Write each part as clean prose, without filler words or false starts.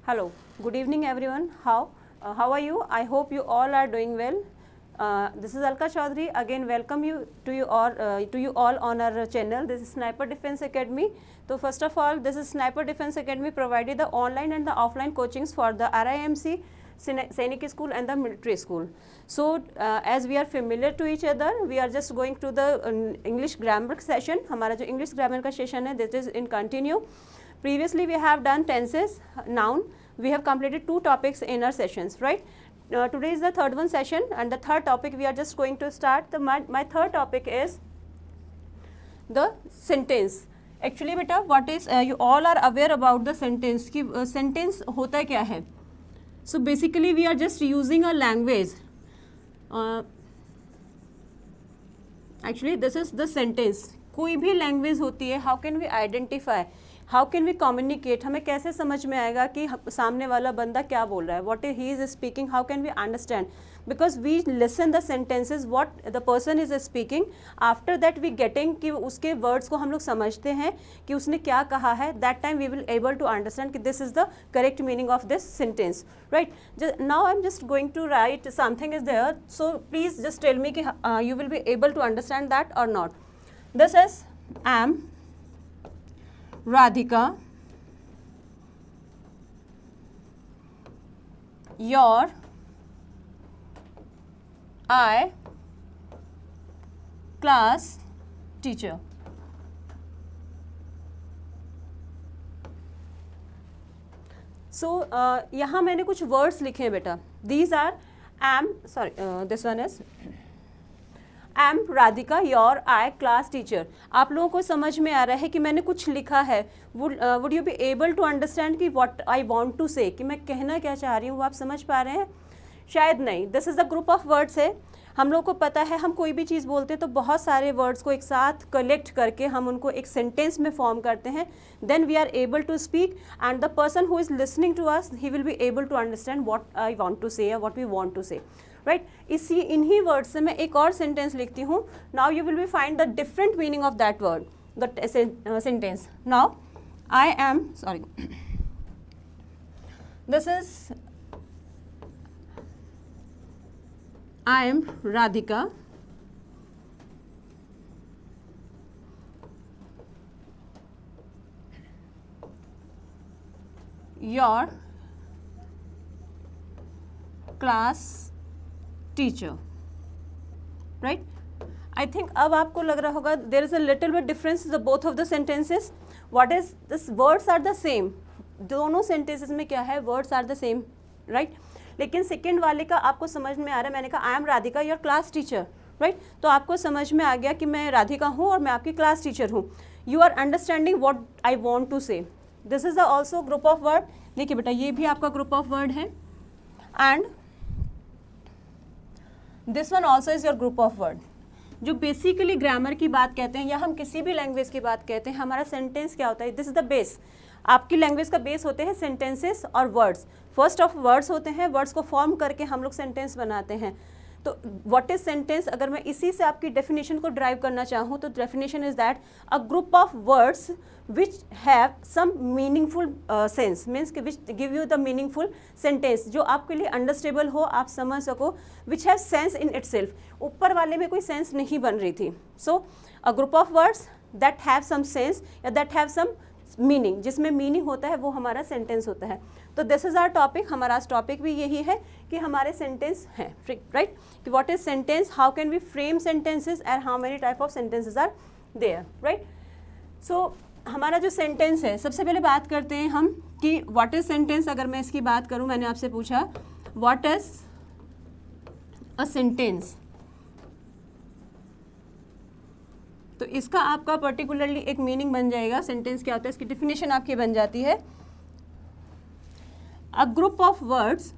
Hello, good evening everyone. How are you? I hope you all are doing well. This is Alka Chaudhary. Again, welcome you all on our channel. This is Sniper Defense Academy. So first of all, this is Sniper Defense Academy provided the online and the offline coachings for the RIMC, Sainik School and the military school. So as we are familiar to each other, we are just going to the English grammar session. हमारा जो English grammar का session है, this is in continue. Previously we have done tenses, noun. We have completed 2 topics in our sessions, right? Today is the third one session, and the third topic we are just going to start. My third topic is the sentence. Actually beta, what is you all are aware about the sentence कि sentence होता क्या है? So basically we are just using a language. Actually this is the sentence. कोई भी language होती है, how can we identify? How can we communicate, हमें कैसे समझ में आएगा कि सामने वाला बंदा क्या बोल रहा है, what he is speaking, how can we understand, because we listen the sentences what the person is speaking, after that we getting कि उसके वर्ड्स को हम लोग समझते हैं कि उसने क्या कहा है, that time we will able to understand कि this is the correct meaning of this sentence, right. Now I am just going to write something is there, so please just tell me कि you will be able to understand that और not. This is um Radhika, your I class teacher. So यहाँ मैंने कुछ words लिखे हैं बेटा. These are this one is am Radhika your I class teacher. आप लोगों को समझ में आ रहा है कि मैंने कुछ लिखा है. Would you be able to understand कि what I want to say, कि मैं कहना क्या चाह रही हूँ, वो आप समझ पा रहे हैं? शायद नहीं. This is the group of words है. हम लोग को पता है हम कोई भी चीज़ बोलते हैं तो बहुत सारे वर्ड्स को एक साथ कलेक्ट करके हम उनको एक सेंटेंस में फॉर्म करते हैं. Then we are able to speak and the person who is listening to us he will be able to understand what I want to say या what we want to say, right. इसी इन्हीं word से मैं एक और sentence लिखती हूँ. Now you will be find the different meaning of that word, the sentence. Now I am sorry, this is I am Radhika, your class teacher, right. I think अब आपको लग रहा होगा there is a little bit difference the both of the sentences. What is this, words are the same. दोनों sentences में क्या है, words are the same, right. लेकिन सेकेंड वाले का आपको समझ में आ रहा है. मैंने कहा आई am Radhika your class teacher, right. तो आपको समझ में आ गया कि मैं राधिका हूँ और मैं आपकी क्लास टीचर हूँ. You are understanding what I want to say. This is also group of word. देखिए बेटा ये भी आपका ग्रुप ऑफ वर्ड है and this one also is your group of word. जो बेसिकली ग्रामर की बात कहते हैं या हम किसी भी लैंग्वेज की बात कहते हैं, हमारा सेंटेंस क्या होता है, दिस इज द बेस. आपकी लैंग्वेज का बेस होते हैं सेंटेंसेस और वर्ड्स. फर्स्ट ऑफ वर्ड्स होते हैं, वर्ड्स को फॉर्म करके हम लोग सेंटेंस बनाते हैं. तो व्हाट इज सेंटेंस, अगर मैं इसी से आपकी डेफिनेशन को ड्राइव करना चाहूँ तो definition is that a group of words which have some meaningful sense, means which give you the meaningful sentence, जो आपके लिए अंडरस्टेबल हो, आप समझ सको, which have sense in itself. ऊपर वाले में कोई सेंस नहीं बन रही थी. So a group of words that have some sense या दैट हैव सम मीनिंग, जिसमें मीनिंग होता है वो हमारा सेंटेंस होता है. तो दिस इज आवर टॉपिक. हमारा टॉपिक भी यही है कि हमारे सेंटेंस हैं, राइट. कि what is sentence, how can we frame sentences and how many type of sentences are there, right. So हमारा जो सेंटेंस है, सबसे पहले बात करते हैं हम कि व्हाट इज सेंटेंस. अगर मैं इसकी बात करूं, मैंने आपसे पूछा व्हाट इज अ सेंटेंस, तो इसका आपका पर्टिकुलरली एक मीनिंग बन जाएगा. सेंटेंस क्या होता है, इसकी डिफिनेशन आपकी बन जाती है अ group of words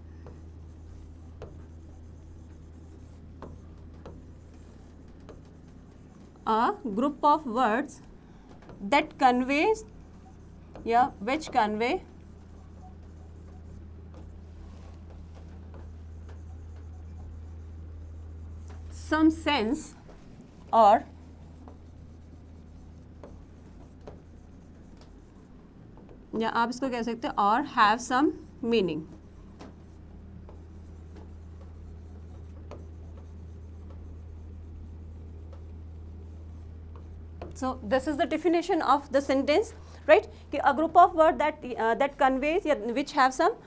that conveys which convey some sense or या आप इसको कह सकते हैं और have some meaning. So this is the definition of the sentence, right? कि a group of word that conveys which have some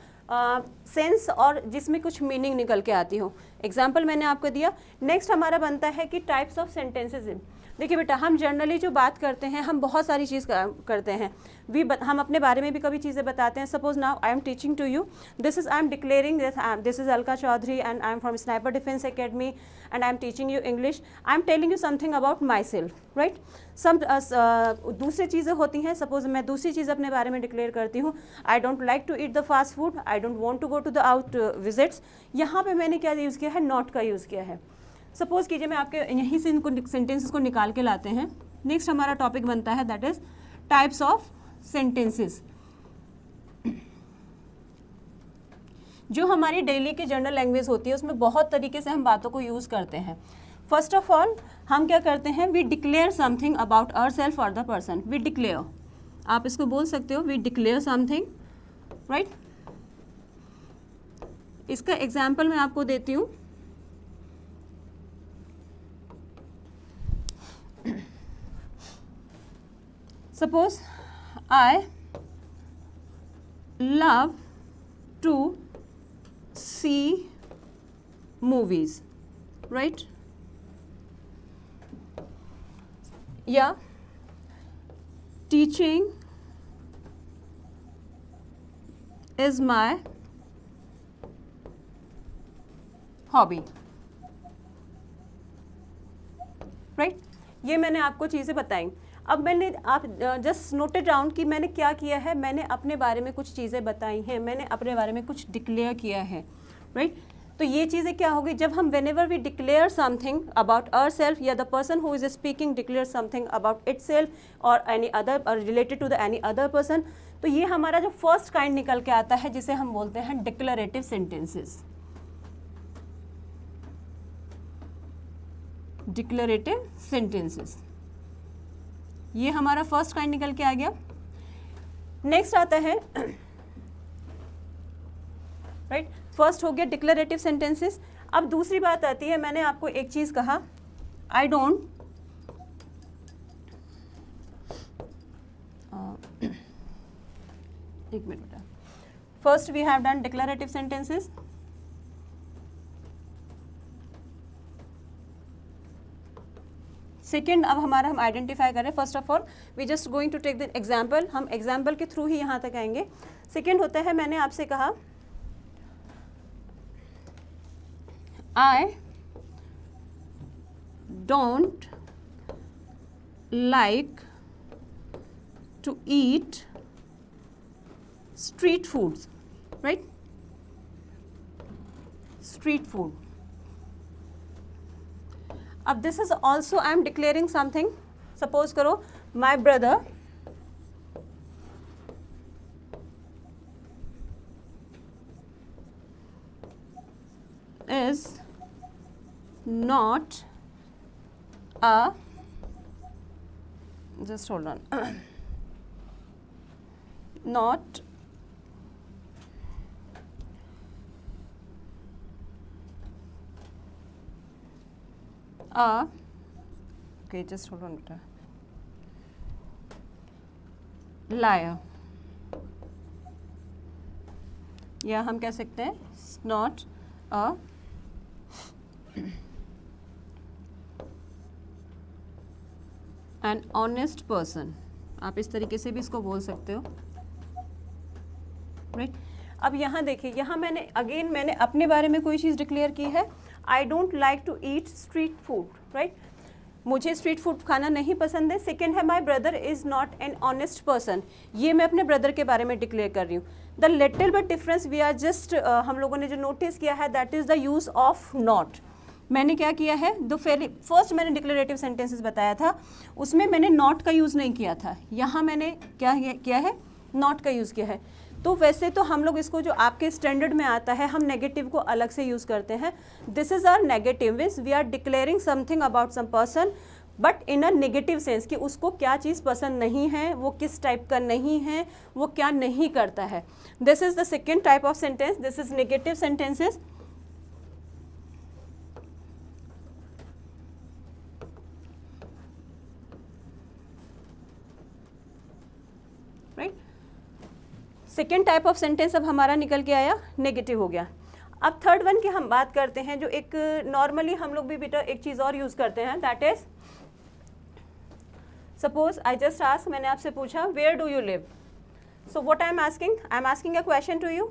sense और जिसमें कुछ मीनिंग निकल के आती हो. एग्जाम्पल मैंने आपको दिया. नेक्स्ट हमारा बनता है कि टाइप्स ऑफ सेंटेंसेज. देखिए बेटा, हम जनरली जो बात करते हैं हम बहुत सारी चीज़ करते हैं. हम अपने बारे में भी कभी चीज़ें बताते हैं. Suppose now I am teaching to you, this is I am declaring this is Alka Chaudhary and I am from sniper defence academy and I am teaching you English. I am telling you something about myself, right. दूसरी चीज़ें होती हैं. Suppose मैं दूसरी चीज़ अपने बारे में declare करती हूँ, I don't like to eat the fast food, I don't want to go to the out visits. यहाँ पे मैंने क्या यूज़ किया है? नॉट का यूज़ किया है. सपोज कीजिए मैं आपके यहीं से इनको सेंटेंसेस को निकाल के लाते हैं. नेक्स्ट हमारा टॉपिक बनता है that is types of sentences. जो हमारी डेली की जनरल लैंग्वेज होती है उसमें बहुत तरीके से हम बातों को यूज़ करते हैं. फर्स्ट ऑफ ऑल हम क्या करते हैं? We declare something about our self और द पर्सन. वी डिक्लेयर, आप इसको बोल सकते हो वी डिक्लेयर समथिंग, राइट. इसका एग्जाम्पल मैं आपको देती हूँ. Suppose I love to see movies, right? Yeah, teaching is my hobby, right? ये मैंने आपको चीज़ें बताई. अब मैंने आप जस्ट नोटेड डाउन कि मैंने क्या किया है. मैंने अपने बारे में कुछ चीज़ें बताई हैं, मैंने अपने बारे में कुछ डिक्लेयर किया है, राइट. तो ये चीज़ें क्या होगी? जब हम whenever we declare something about our self या the person who is speaking declare something about it self और any other related to the any other person, तो ये हमारा जो फर्स्ट काइंड निकल के आता है जिसे हम बोलते हैं डिक्लेरेटिव सेंटेंसेस. डिक्लेरेटिव सेंटेंसेस, ये हमारा फर्स्ट काइंड निकल के आ गया. नेक्स्ट आता है, राइट, फर्स्ट हो गया डिक्लेरेटिव सेंटेंसेस. अब दूसरी बात आती है, मैंने आपको एक चीज कहा, आई डोंट एक मिनट बेटा. First we have done declarative sentences. Second अब हमारा हम आइडेंटिफाई करें. First of all we just going to take the example. हम एग्जाम्पल के थ्रू ही यहाँ तक आएंगे. सेकेंड होता है, मैंने आपसे कहा I don't like to eat street foods, right. Street food. अब this is also I am declaring something. Suppose करो my brother is not a, just hold on, not okay, just hold on beta, liar, या हम कह सकते हैं not a an honest person. आप इस तरीके से भी इसको बोल सकते हो, राइट. अब यहाँ देखिए, यहाँ मैंने अपने बारे में कोई चीज़ डिक्लेयर की है. I don't like to eat street food, right. मुझे स्ट्रीट फूड खाना नहीं पसंद है. सेकेंड है my brother is not an honest person. ये मैं अपने ब्रदर के बारे में डिक्लेयर कर रही हूँ. The little but difference we are just, हम लोगों ने जो नोटिस किया है that is the use of not. मैंने क्या किया है, द फर्स्ट मैंने डिक्लेरेटिव सेंटेंसेस बताया था, उसमें मैंने नॉट का यूज़ नहीं किया था. यहाँ मैंने क्या किया है, नॉट का यूज़ किया है. तो वैसे तो हम लोग इसको जो आपके स्टैंडर्ड में आता है, हम नेगेटिव को अलग से यूज़ करते हैं. This is our negative, means we are declaring something about some person but in a negative sense कि उसको क्या चीज़ पसंद नहीं है, वो किस टाइप का नहीं है, वो क्या नहीं करता है. This is the second type of sentence. This is negative sentences. Right, second type of sentence अब हमारा निकल के आया, नेगेटिव हो गया. अब थर्ड वन की हम बात करते हैं, जो एक नॉर्मली हम लोग भी बेटा एक चीज़ और यूज़ करते हैं, that is suppose I just ask, मैंने आपसे पूछा where do you live. So what I am asking a question to you.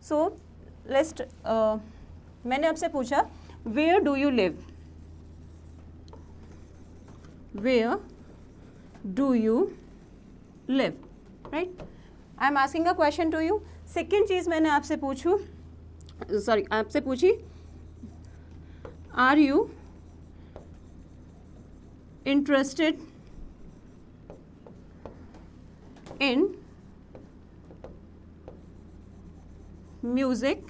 So let's मैंने आपसे पूछा where do you live, where do you live, right. I am asking a question to you. Second चीज़ मैंने आपसे आपसे पूछी, are you interested in music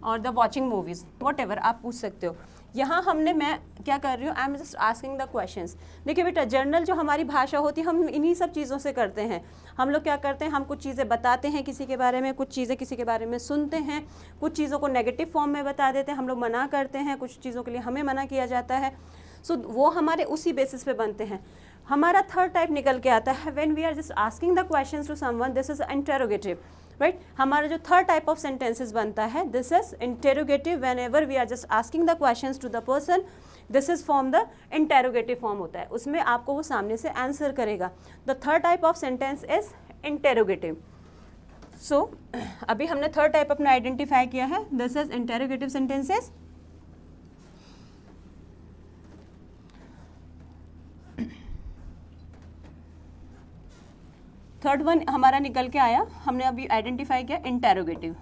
और the watching movies, whatever आप पूछ सकते हो. यहाँ मैं क्या कर रही हूँ, आई am just asking the questions. देखिए बेटा, जनरल जो हमारी भाषा होती है, हम इन्हीं सब चीज़ों से करते हैं. हम लोग क्या करते हैं, हम कुछ चीज़ें बताते हैं किसी के बारे में, कुछ चीज़ें किसी के बारे में सुनते हैं, कुछ चीज़ों को नेगेटिव फॉर्म में बता देते हैं, हम लोग मना करते हैं, कुछ चीज़ों के लिए हमें मना किया जाता है. सो वो हमारे उसी बेसिस पे बनते हैं. हमारा थर्ड टाइप निकल के आता है, when we are just asking the questions to someone, this is interrogative, right. हमारा जो थर्ड टाइप ऑफ सेंटेंसेस बनता है, this is interrogative. Whenever we are just asking the questions to the person, this is form the interrogative form होता है, उसमें आपको वो सामने से आंसर करेगा. The third type of sentence is interrogative. So अभी हमने थर्ड टाइप अपना आइडेंटिफाई किया है, this is interrogative sentences. Third one हमारा निकल के आया, हमने अभी आइडेंटिफाई किया interrogative.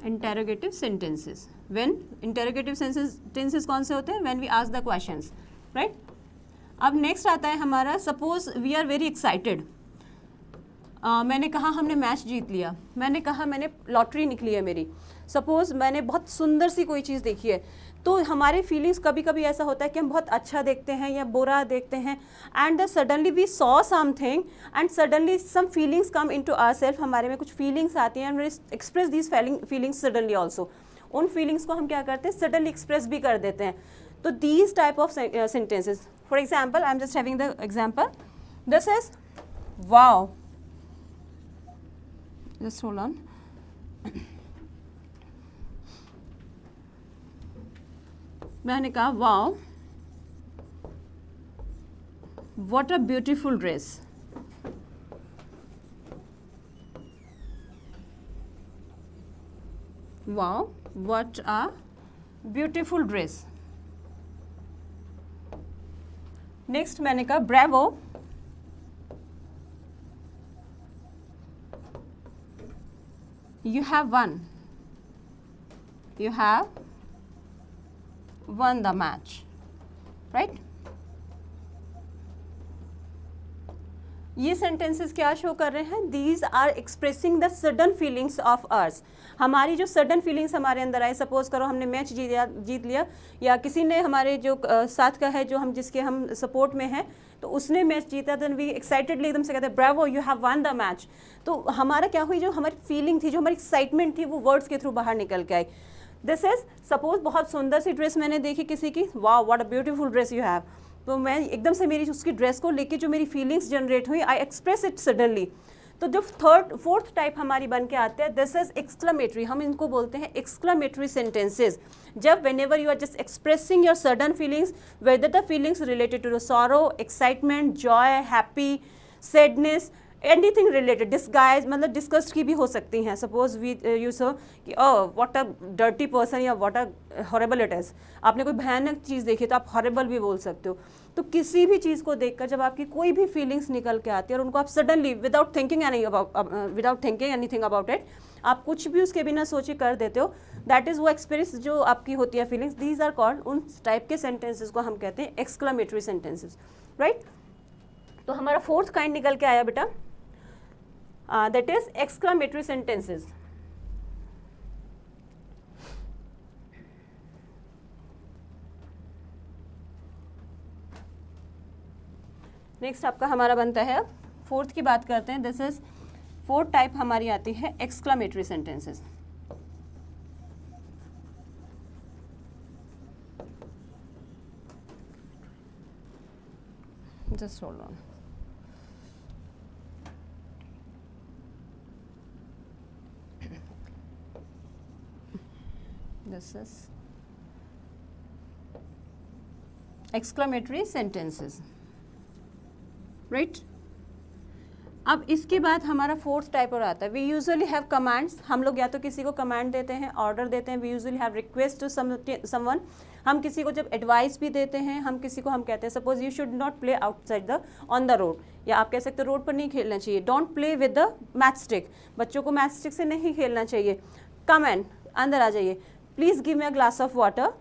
Interrogative sentences. When interrogative sentences कौन से होते हैं, when we ask the questions, right. अब नेक्स्ट आता है हमारा, suppose we are very excited. मैंने कहा हमने मैच जीत लिया, मैंने कहा मैंने लॉटरी निकली है मेरी. सपोज मैंने बहुत सुंदर सी कोई चीज़ देखी है, तो हमारे फीलिंग्स कभी कभी ऐसा होता है कि हम बहुत अच्छा देखते हैं या बुरा देखते हैं, and suddenly we saw something and suddenly some feelings come into ourself. हमारे में कुछ फीलिंग्स आती हैं, and express these feelings suddenly also. उन फीलिंग्स को हम क्या करते हैं, सडनली एक्सप्रेस भी कर देते हैं. तो these type of sentences, for example I am just having the example, this is wow, just hold on. मैंने कहा wow, what a beautiful dress. Wow, what a beautiful dress. Next मैंने कहा bravo, you have won the match, right. ये sentences क्या show कर रहे हैं, these are expressing the sudden feelings of ours. हमारी जो सडन फीलिंग्स हमारे अंदर आई, सपोज करो हमने मैच जीत लिया, या किसी ने हमारे जो साथ का है, जो हम जिसके हम सपोर्ट में हैं, तो उसने मैच जीता, देन वी एक्साइटेडली एकदम से कहते हैं bravo, you have won the match. तो हमारा क्या हुई, जो हमारी फीलिंग थी, जो हमारी एक्साइटमेंट थी, वो वर्ड्स के थ्रू बाहर निकल के आई. दिस इज सपोज बहुत सुंदर सी ड्रेस मैंने देखी किसी की, wow what a beautiful dress you have. तो मैं एकदम से मेरी उसकी ड्रेस को लेके जो मेरी फीलिंग्स जनरेट हुई, आई एक्सप्रेस इट सडनली. तो जो फोर्थ टाइप हमारी बन के आते हैं, दिस इज एक्सक्लेमेटरी. हम इनको बोलते हैं एक्सक्लेमेटरी सेंटेंसेज. जब whenever you are just expressing your sudden feelings, whether the feelings related to the sorrow, excitement, joy, happy, sadness, anything related, disguise, मतलब डिस्कस्ट की भी हो सकती हैं. सपोज वी यू सो कि व्हाट अ डर्टी पर्सन, या what a horrible it is. आपने कोई भयानक चीज़ देखी तो आप हॉरेबल भी बोल सकते हो. तो किसी भी चीज़ को देखकर जब आपकी कोई भी फीलिंग्स निकल के आती है और उनको आप suddenly without thinking anything about it, आप कुछ भी उसके बिना सोचे कर देते हो, दैट इज़ वो एक्सपीरियंस जो आपकी होती है फीलिंग्स. दीज आर कॉल्ड, उन टाइप के सेंटेंसेस को हम कहते हैं एक्सक्लेमेटरी सेंटेंसेस, राइट. तो हमारा फोर्थ काइंड निकल के आया बेटा, that is exclamatory sentences. Next आपका हमारा बनता है, फोर्थ की बात करते हैं। दिस इज फोर्थ टाइप हमारी आती है exclamatory sentences. Just hold on. This is exclamatory sentences, right? अब इसके बाद हमारा फोर्थ टाइप और आता है। We usually have commands. हम लोग या तो किसी को कमांड देते हैं, ऑर्डर देते हैं। We usually have request to someone. हम किसी को जब एडवाइस भी देते हैं, हम किसी को हम कहते हैं suppose you should not play outside the on the road, या आप कह सकते हो रोड पर नहीं खेलना चाहिए। Don't play with the match stick, बच्चों को मैच स्टिक से नहीं खेलना चाहिए। कम एंड, अंदर आ जाइए। Please give me a glass of water.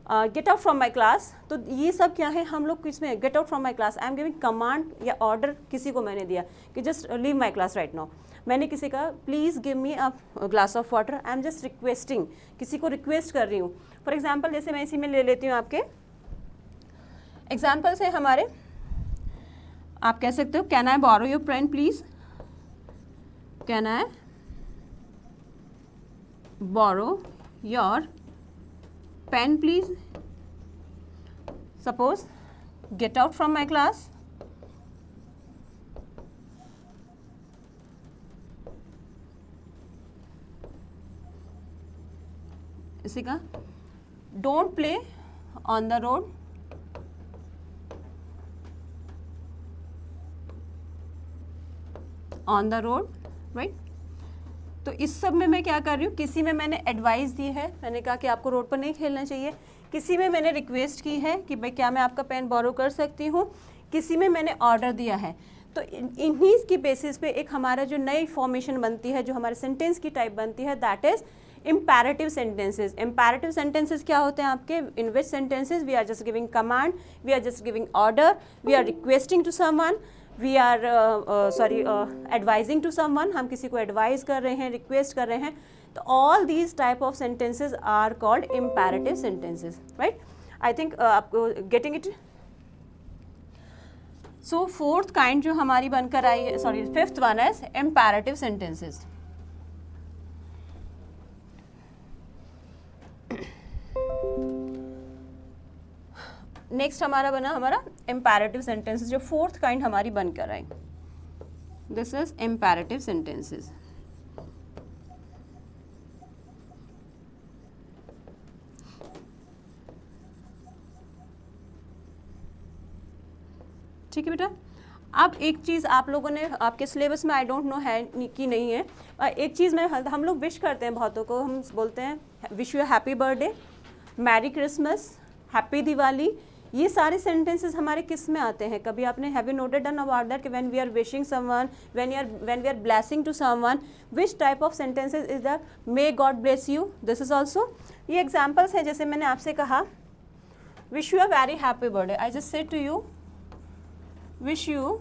Get out from my class. तो ये सब क्या है, हम लोग किसमें, get out from my class. I am giving command या ऑर्डर, किसी को मैंने दिया कि just leave my class right now. मैंने किसी का please give me a glass of water, I am just requesting, किसी को रिक्वेस्ट कर रही हूँ। फॉर एग्जाम्पल जैसे मैं इसी में ले लेती हूँ, आपके एग्जाम्पल्स हैं हमारे। आप कह सकते हो can I borrow your pen please, can I borrow your pen please. Suppose get out from my class. इसी का don't play on the road. On the road, right? तो इस सब में मैं क्या कर रही हूँ, किसी में मैंने एडवाइस दी है, मैंने कहा कि आपको रोड पर नहीं खेलना चाहिए। किसी में मैंने रिक्वेस्ट की है कि भाई क्या मैं आपका पेन बोरो कर सकती हूँ। किसी में मैंने ऑर्डर दिया है। तो इन्हीं की बेसिस पे एक हमारा जो नई फॉर्मेशन बनती है, जो हमारे सेंटेंस की टाइप बनती है, that is imperative sentences. Imperative sentences क्या होते हैं आपके, in which sentences we are just giving command, we are just giving order, we are requesting to someone, we are advising to someone, हम किसी को एडवाइज कर रहे हैं, रिक्वेस्ट कर रहे हैं। तो all these type of sentences are called imperative sentences, right? I think आपको getting it. So fourth kind जो हमारी बनकर आई है, sorry fifth one is imperative sentences. Next हमारा बना हमारा इम्पैरेटिव सेंटेंसेस, जो फोर्थ काइंड हमारी बनकर आई। This is imperative sentences. ठीक है बेटा। अब एक चीज़ आप लोगों ने आपके सिलेबस में आई डोंट नो है कि नहीं है, एक चीज़ मैं, हम लोग विश करते हैं बहुतों को, हम बोलते हैं wish you happy birthday, merry Christmas, happy Diwali. ये सारे सेंटेंसेस हमारे किस में आते हैं? कभी आपने have you noted down about that कि when we are wishing someone, when we are blessing to someone, which type of sentences is that? May God bless you, this is also. ये examples हैं। जैसे मैंने आपसे कहा wish you a very happy birthday, I just said to you wish you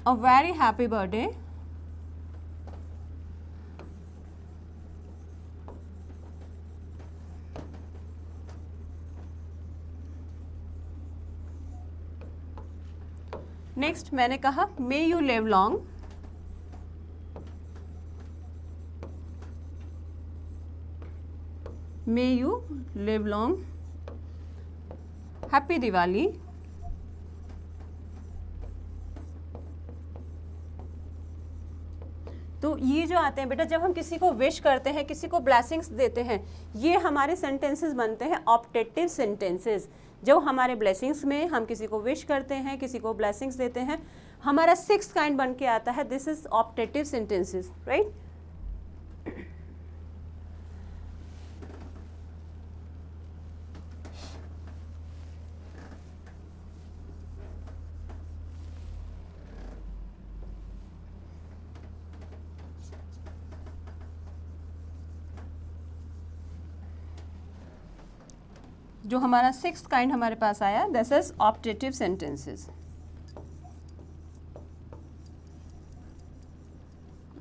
a very happy birthday. Next मैंने कहा may you live long, may you live long, happy Diwali. तो ये जो आते हैं बेटा, जब हम किसी को विश करते हैं, किसी को ब्लेसिंग्स देते हैं, ये हमारे सेंटेंसेस बनते हैं ऑप्टेटिव सेंटेंसेस। जो हमारे ब्लेसिंग्स में हम किसी को विश करते हैं, किसी को ब्लेसिंग्स देते हैं, हमारा सिक्स्थ काइंड बन के आता है, this is optative sentences, right? जो हमारा सिक्स्थ काइंड हमारे पास आया, this is optative sentences.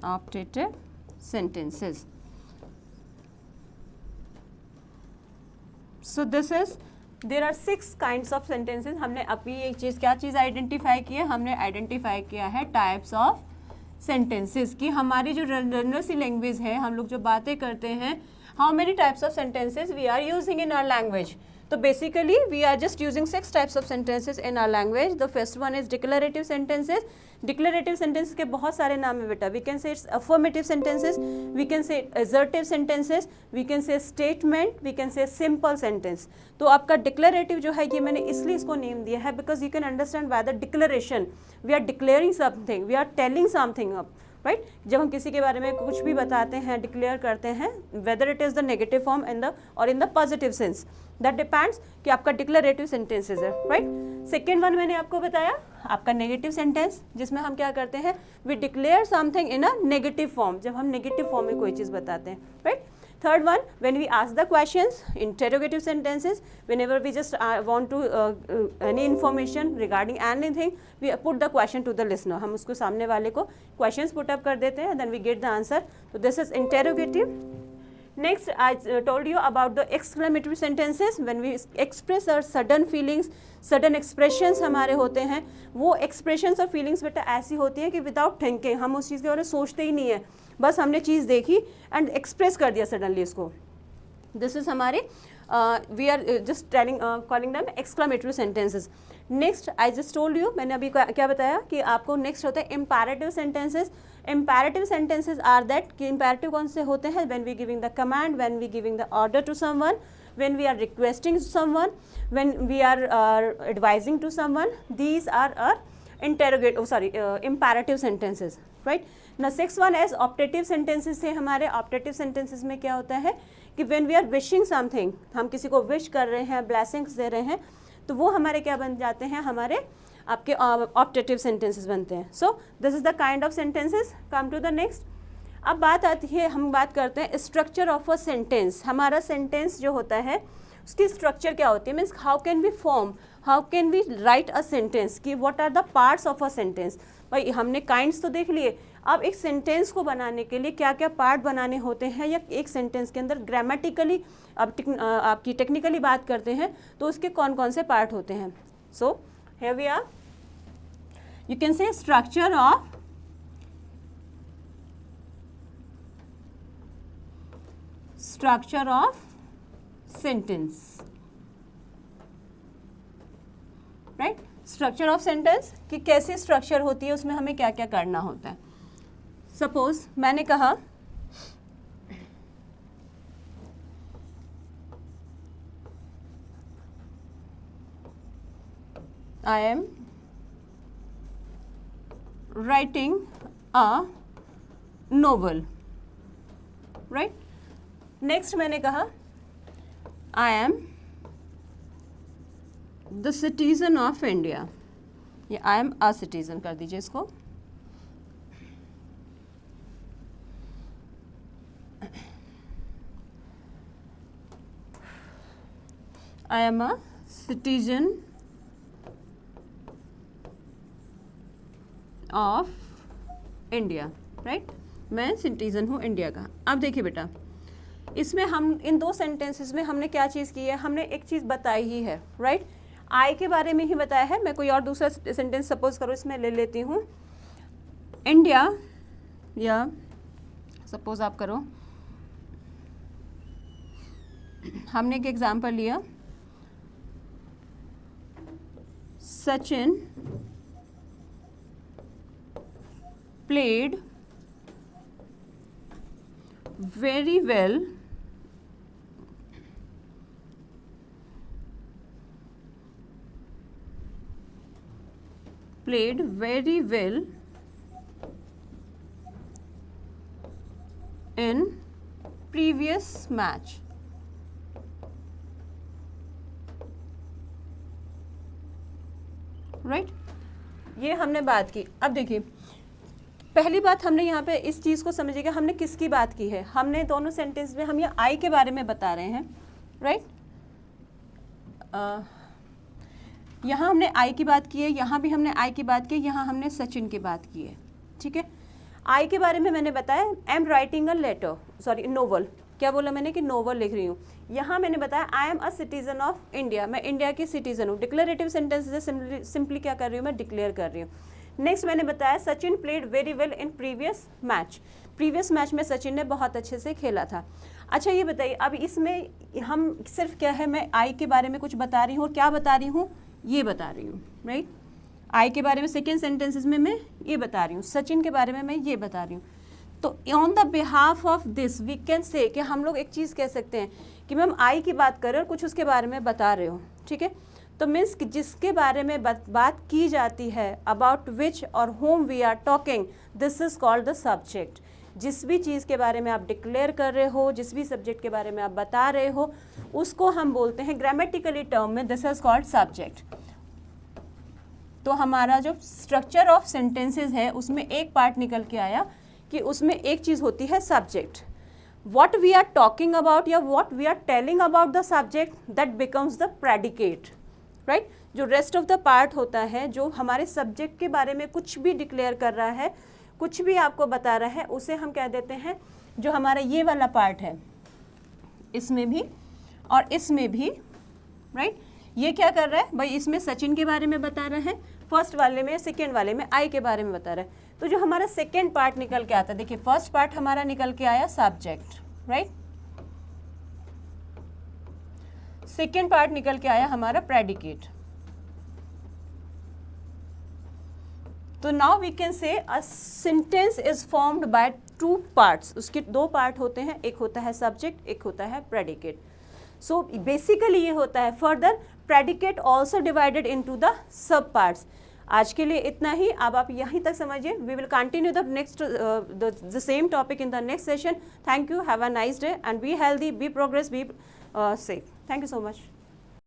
Optative sentences. So this is there are 6 kinds of sentences. हमने अभी एक चीज़, क्या चीज़ आइडेंटिफाई की है, हमने आइडेंटिफाई किया है टाइप्स ऑफ सेंटेंसेज की हमारी जो जनरल सी लैंग्वेज है, हम लोग जो बातें करते हैं, how many types of sentences we are using in our language. तो basically we are just using 6 types of sentences in our language. The first one is declarative sentences. Declarative sentence के बहुत सारे नाम है बेटा। We can say it's affirmative sentences, we can say assertive sentences, we can say statement, we can say simple sentence. तो आपका declarative जो है, ये मैंने इसलिए इसको नेम दिया है because you can understand by the declaration we are declaring something, we are telling something up, right. जब हम किसी के बारे में कुछ भी बताते हैं, डिक्लेयर करते हैं, whether it is the negative form in the और in the positive sense, that depends कि आपका डिक्लेरेटिव सेंटेंसेज है, राइट। सेकेंड वन मैंने आपको बताया आपका नेगेटिव सेंटेंस, जिसमें हम क्या करते हैं, we declare something in a negative form, जब हम नेगेटिव फॉर्म में कोई चीज़ बताते हैं, right. Third one, when we ask the questions, interrogative sentences, whenever we just want to any information regarding anything, we put the question to the listener. हम उसको सामने वाले को questions put up कर देते हैं, then we get the answer. So this is interrogative. Next, I told you about the exclamatory sentences. When we express our sudden feelings, sudden expressions हमारे होते हैं, वो expressions और feelings बेटा ऐसी होती हैं कि without thinking हम उस चीज़ के बारे में सोचते ही नहीं है, बस हमने चीज़ देखी एंड एक्सप्रेस कर दिया सडनली इसको। दिस इज हमारे we are just telling calling them exclamatory sentences. Next I just told you, मैंने अभी क्या बताया कि आपको नेक्स्ट होता है imperative sentences. Imperative sentences are that कि इम्पैरेटिव कौन से होते हैं, when we giving the command, when we giving the order to someone, when we are requesting someone, when we are advising to someone, these are imperative sentences, right. Now sixth one is optative sentences थे हमारे। optative sentences में क्या होता है कि when we are wishing something, हम किसी को wish कर रहे हैं, blessings दे रहे हैं, तो वो हमारे क्या बन जाते हैं, हमारे आपके optative sentences बनते हैं। So this is the kind of sentences. Come to the next. अब बात आती है, हम बात करते हैं स्ट्रक्चर ऑफ अ सेंटेंस। हमारा सेंटेंस जो होता है उसकी स्ट्रक्चर क्या होती है, means how can we form, how can we write a sentence, कि what are the parts of a sentence. भाई हमने काइंड्स तो देख लिए, अब एक सेंटेंस को बनाने के लिए क्या क्या पार्ट बनाने होते हैं, या एक सेंटेंस के अंदर ग्रामेटिकली अब आपकी टेक्निकली बात करते हैं तो उसके कौन कौन से पार्ट होते हैं। So here we are, you can say structure of sentence, right. Structure of sentence कि कैसे स्ट्रक्चर होती है, उसमें हमें क्या क्या करना होता है। सपोज मैंने कहा आई am writing a novel, right. Next मैंने कहा I am the citizen of India, ये आई एम अ सिटीजन कर दीजिए इसको। I am a citizen of India, right. मैं सिटीजन हूँ इंडिया का। अब देखिए बेटा, इसमें हम इन दो सेंटेंसेस में हमने क्या चीज़ की है, हमने एक चीज़ बताई ही है, राइट। आई के बारे में ही बताया है। मैं कोई और दूसरा सेंटेंस सपोज करो इसमें ले लेती हूँ, इंडिया, या सपोज आप करो, हमने एक एग्जाम्पल लिया, Sachin played very well in previous match, right। ये हमने बात की। अब देखिए, पहली बात हमने यहाँ पे इस चीज़ को समझिएगा, हमने किसकी बात की है, हमने दोनों सेंटेंस में हम ये आई के बारे में बता रहे हैं, राइट। यहाँ हमने आई की बात की है, यहाँ भी हमने आई की बात की है, यहाँ हमने सचिन की बात की है, ठीक है। आई के बारे में मैंने बताया, I am writing a letter, sorry novel, क्या बोला मैंने कि नोबल लिख रही हूँ। यहाँ मैंने बताया I am a citizen of India, मैं इंडिया की सिटीजन हूँ। डिक्लेरेटिव सेंटेंस से सिंपली क्या कर रही हूँ, मैं डिक्लेयर कर रही हूँ। नेक्स्ट मैंने बताया Sachin played very well in previous match, previous match में सचिन ने बहुत अच्छे से खेला था। अच्छा ये बताइए, अब इसमें हम सिर्फ क्या है, मैं आई के बारे में कुछ बता रही हूँ, और क्या बता रही हूँ, ये बता रही हूँ, राइट। आई के बारे में सेकेंड सेंटेंसेस में मैं ये बता रही हूँ, सचिन के बारे में मैं ये बता रही हूँ। तो on the behalf of this we can say कि हम लोग एक चीज़ कह सकते हैं कि मैम आई की बात कर रहे हो और कुछ उसके बारे में बता रहे हो, ठीक है। तो मीन्स कि जिसके बारे में बात की जाती है, अबाउट विच और whom we are talking, this is called the subject. जिस भी चीज़ के बारे में आप डिक्लेयर कर रहे हो, जिस भी सब्जेक्ट के बारे में आप बता रहे हो, उसको हम बोलते हैं ग्रामेटिकली टर्म में दिस इज कॉल्ड सब्जेक्ट। तो हमारा जो स्ट्रक्चर ऑफ सेंटेंसेस है उसमें एक पार्ट निकल के आया कि उसमें एक चीज़ होती है subject. what we are talking about या what we are telling about the subject that becomes the predicate, right। जो rest of the part होता है, जो हमारे सब्जेक्ट के बारे में कुछ भी डिक्लेयर कर रहा है, कुछ भी आपको बता रहा है, उसे हम कह देते हैं, जो हमारा ये वाला पार्ट है इसमें भी और इसमें भी, राइट। ये क्या कर रहा है भाई, इसमें सचिन के बारे में बता रहा है, फर्स्ट वाले में, सेकेंड वाले में आई के बारे में बता रहा है। तो जो हमारा सेकेंड पार्ट निकल के आता है, देखिए फर्स्ट पार्ट हमारा निकल के आया सब्जेक्ट, राइट। सेकेंड पार्ट निकल के आया हमारा प्रेडिकेट। तो now we can say a sentence is formed by two parts. उसके दो पार्ट होते हैं, एक होता है सब्जेक्ट, एक होता है प्रेडिकेट। सो बेसिकली ये होता है। Further predicate also divided into the sub parts. आज के लिए इतना ही, अब आप यहीं तक समझिए। We will continue the next the same topic in the next session. Thank you, have a nice day and be healthy, be progress, be safe. Thank you so much.